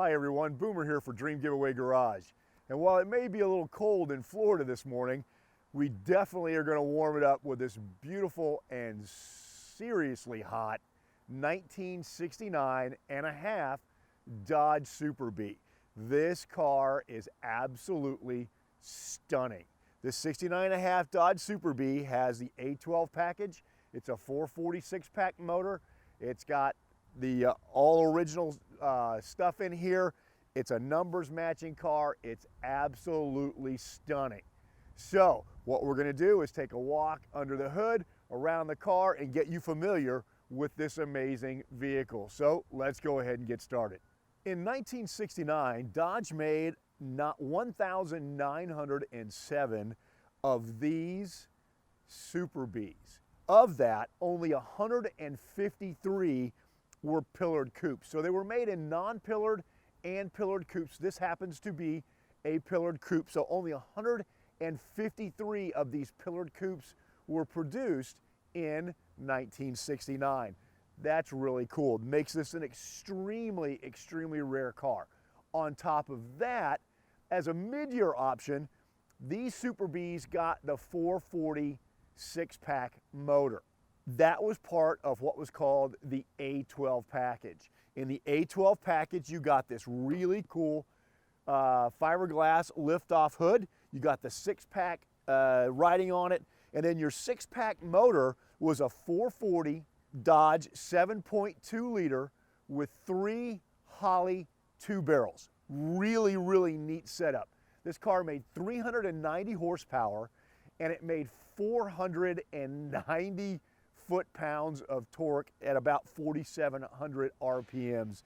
Hi everyone, Boomer here for Dream Giveaway Garage. And while it may be a little cold in Florida this morning, we definitely are going to warm it up with this beautiful and seriously hot 1969 and a half Dodge Super Bee. This car is absolutely stunning. This 69 and a half Dodge Super Bee has the A12 package. It's a 446 pack motor. It's got the all original stuff in here. It's a numbers matching car. It's absolutely stunning. So what we're going to do is take a walk under the hood, around the car, and get you familiar with this amazing vehicle. So let's go ahead and get started. In 1969, Dodge made not 1,907 of these Super Bees. Of that, only 153 were pillared coupes. So they were made in non-pillared and pillared coupes. This happens to be a pillared coupe. So only 153 of these pillared coupes were produced in 1969. That's really cool. Makes this an extremely, extremely rare car. On top of that, as a mid-year option, these Super Bees got the 440 six-pack motor. That was part of what was called the A12 package. In the A12 package, you got this really cool fiberglass lift-off hood. You got the six-pack riding on it, and then your six-pack motor was a 440 Dodge 7.2 liter with 3 Holley 2 barrels. Really, really neat setup. This car made 390 horsepower, and it made 490 foot-pounds of torque at about 4,700 RPMs.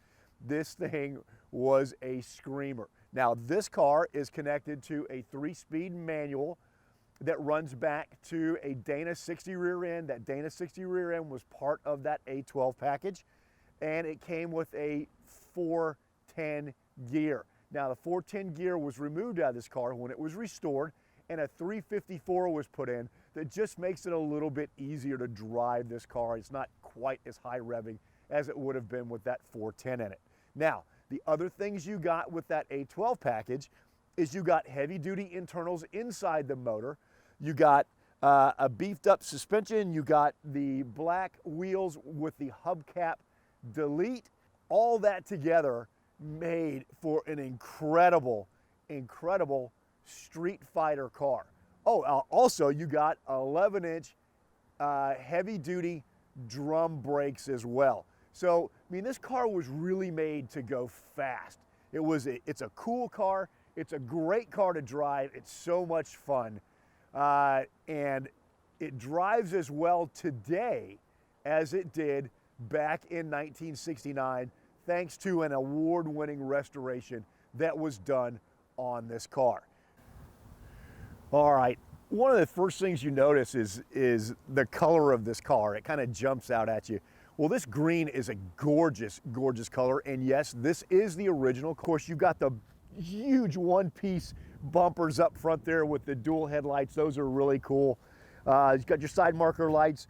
This thing was a screamer. Now, this car is connected to a 3-speed manual that runs back to a Dana 60 rear end. That Dana 60 rear end was part of that A12 package, and it came with a 410 gear. Now, the 410 gear was removed out of this car when it was restored, and a 354 was put in that just makes it a little bit easier to drive this car. It's not quite as high revving as it would have been with that 410 in it. Now, the other things you got with that A12 package is you got heavy duty internals inside the motor. You got a beefed up suspension. You got the black wheels with the hubcap delete. All that together made for an incredible, incredible street fighter car. Oh, also you got 11-inch heavy duty drum brakes as well. So, I mean, this car was really made to go fast. It's a cool car. It's a great car to drive. It's so much fun. And it drives as well today as it did back in 1969, thanks to an award-winning restoration that was done on this car. All right, one of the first things you notice is the color of this car. It kind of jumps out at you. Well, this green is a gorgeous, gorgeous color, and yes, this is the original. Of course, you've got the huge one-piece bumpers up front there with the dual headlights. Those are really cool. You've got your side marker lights.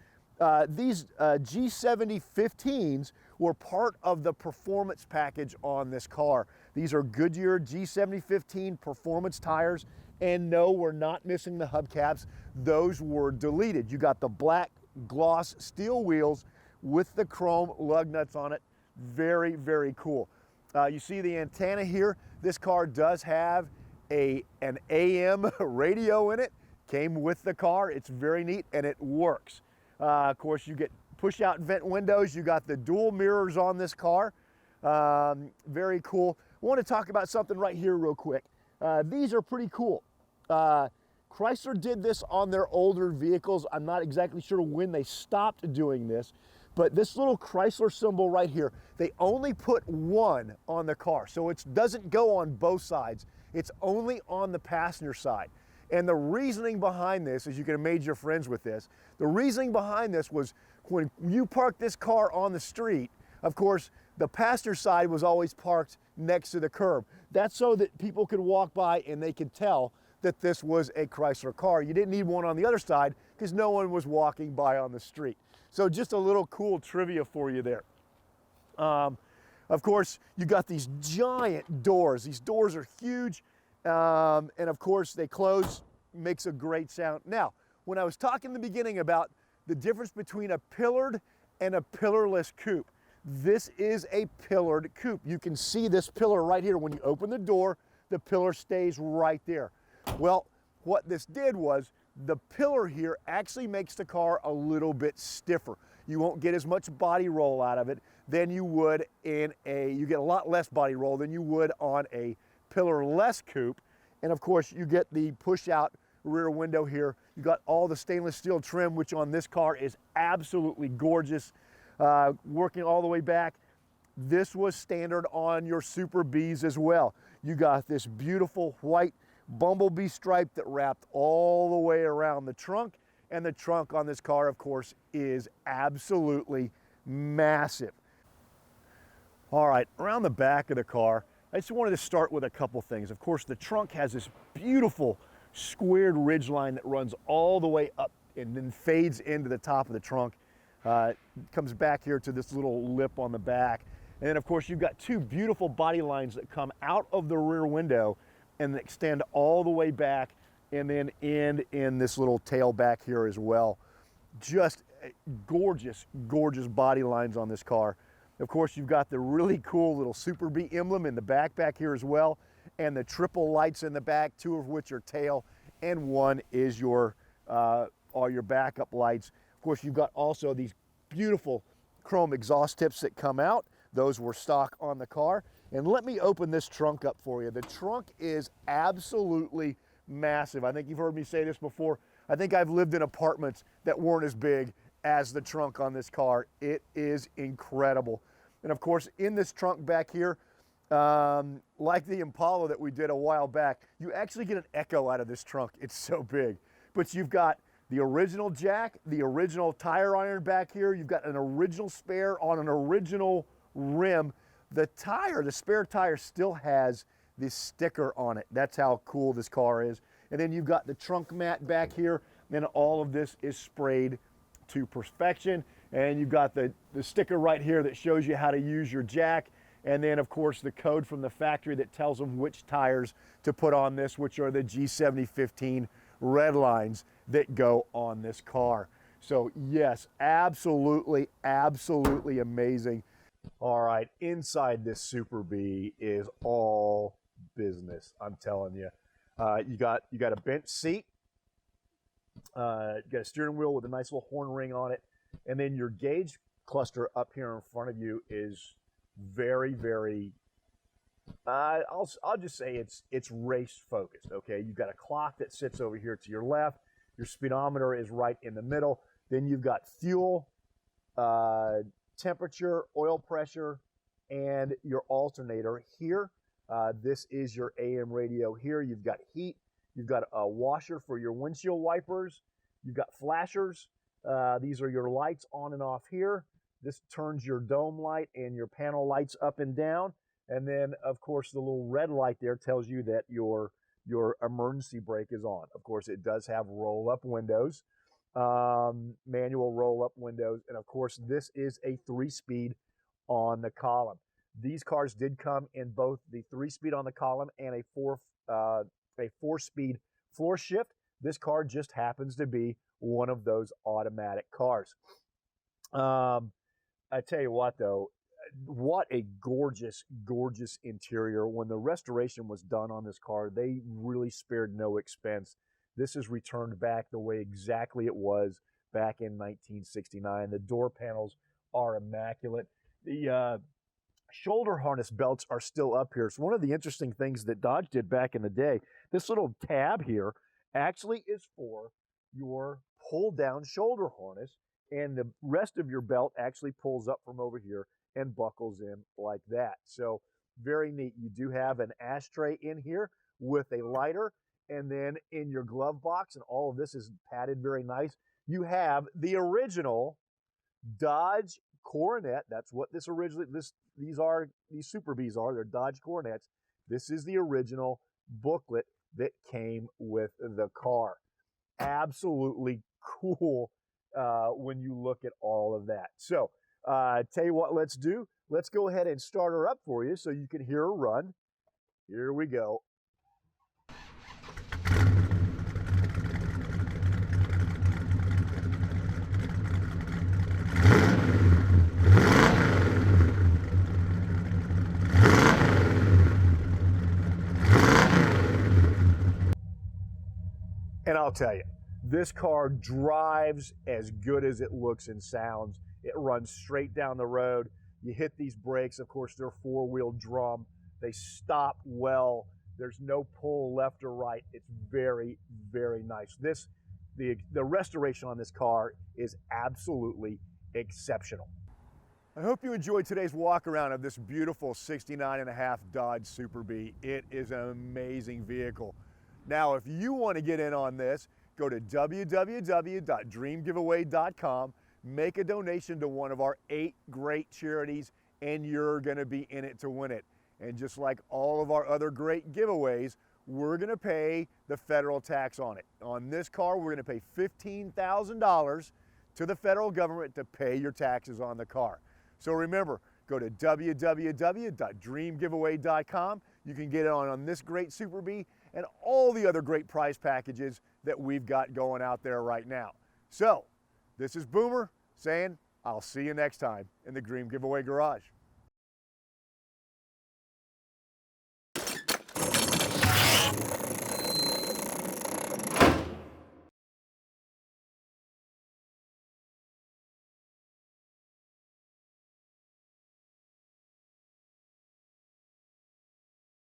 These G70 15s were part of the performance package on this car. These are Goodyear G70 15 performance tires. And no, we're not missing the hubcaps. Those were deleted. You got the black gloss steel wheels with the chrome lug nuts on it. Very, very cool. You see the antenna here. This car does have an AM radio in it. Came with the car. It's very neat, and it works. Of course, you get push-out vent windows. You got the dual mirrors on this car. Very cool. I want to talk about something right here real quick. These are pretty cool. Chrysler did this on their older vehicles. I'm not exactly sure when they stopped doing this, but this little Chrysler symbol right here, they only put one on the car. So it doesn't go on both sides. It's only on the passenger side. And the reasoning behind this, as you can have made your friends with this, the reasoning behind this was when you park this car on the street, of course, the passenger side was always parked next to the curb. That's so that people could walk by and they could tell that this was a Chrysler car. You didn't need one on the other side because no one was walking by on the street. So just a little cool trivia for you there. Of course, you got these giant doors. These doors are huge, and of course they close, makes a great sound. Now, when I was talking in the beginning about the difference between a pillared and a pillarless coupe, this is a pillared coupe. You can see this pillar right here. When you open the door, the pillar stays right there. Well, what this did was the pillar here actually makes the car a little bit stiffer. You won't get as much body roll out of it than you would in you get a lot less body roll than you would on a pillarless coupe. And of course, you get the push out rear window here. You got all the stainless steel trim, which on this car is absolutely gorgeous. Working all the way back. This was standard on your Super Bees as well. You got this beautiful white bumblebee stripe that wrapped all the way around the trunk, and the trunk on this car, of course, is absolutely massive. All right, around the back of the car, I just wanted to start with a couple things. Of course, the trunk has this beautiful squared ridge line that runs all the way up and then fades into the top of the trunk. Comes back here to this little lip on the back. And then of course you've got two beautiful body lines that come out of the rear window and extend all the way back and then end in this little tail back here as well. Just gorgeous, gorgeous body lines on this car. Of course, you've got the really cool little Super Bee emblem in the back here as well, and the triple lights in the back, two of which are tail, and one is your all your backup lights. Of course, you've got also these beautiful chrome exhaust tips that come out. Those were stock on the car. And let me open this trunk up for you. The trunk is absolutely massive. I think you've heard me say this before. I think I've lived in apartments that weren't as big as the trunk on this car. It is incredible. And of course, in this trunk back here, like the Impala that we did a while back, you actually get an echo out of this trunk. It's so big. But you've got the original jack, the original tire iron back here. You've got an original spare on an original rim. The tire, the spare tire still has this sticker on it. That's how cool this car is. And then you've got the trunk mat back here, and all of this is sprayed to perfection. And you've got the sticker right here that shows you how to use your jack. And then of course the code from the factory that tells them which tires to put on this, which are the G7015 red lines that go on this car. So yes, absolutely, absolutely amazing. All right, inside this Super Bee is all business, I'm telling you. You got a bench seat, you got a steering wheel with a nice little horn ring on it, and then your gauge cluster up here in front of you is very, very, I'll just say it's race focused, okay? You've got a clock that sits over here to your left, your speedometer is right in the middle, then you've got fuel, temperature, oil pressure, and your alternator here. This is your AM radio here. You've got heat. You've got a washer for your windshield wipers. You've got flashers. These are your lights on and off here. This turns your dome light and your panel lights up and down. And then, of course, the little red light there tells you that your emergency brake is on. Of course, it does have roll-up windows, manual roll-up windows. And, of course, this is a 3-speed on the column. These cars did come in both the 3-speed on the column and a 4-speed floor shift. This car just happens to be one of those automatic cars. I tell you what, though, what a gorgeous, gorgeous interior. When the restoration was done on this car, they really spared no expense. This is returned back the way exactly it was back in 1969. The door panels are immaculate. The shoulder harness belts are still up here. So one of the interesting things that Dodge did back in the day, this little tab here actually is for your pull-down shoulder harness, and the rest of your belt actually pulls up from over here and buckles in like that. So very neat. You do have an ashtray in here with a lighter, and then in your glove box, and all of this is padded very nice, you have the original Dodge Coronet. That's what this originally, these Super Bees are. They're Dodge Coronets. This is the original booklet that came with the car. Absolutely cool when you look at all of that. So tell you what, let's do. Let's go ahead and start her up for you so you can hear her run. Here we go. And I'll tell you, this car drives as good as it looks and sounds. It runs straight down the road. You hit these brakes, of course, they're four-wheel drum. They stop well. There's no pull left or right. It's very, very nice. The restoration on this car is absolutely exceptional. I hope you enjoyed today's walk around of this beautiful 69.5 Dodge Super Bee. It is an amazing vehicle. Now, if you want to get in on this, go to www.dreamgiveaway.com, make a donation to one of our 8 great charities, and you're going to be in it to win it. And just like all of our other great giveaways, we're going to pay the federal tax on it. On this car, we're going to pay $15,000 to the federal government to pay your taxes on the car. So remember, go to www.dreamgiveaway.com. You can get it on this great Super Bee and all the other great prize packages that we've got going out there right now. So, this is Boomer saying, I'll see you next time in the Dream Giveaway Garage.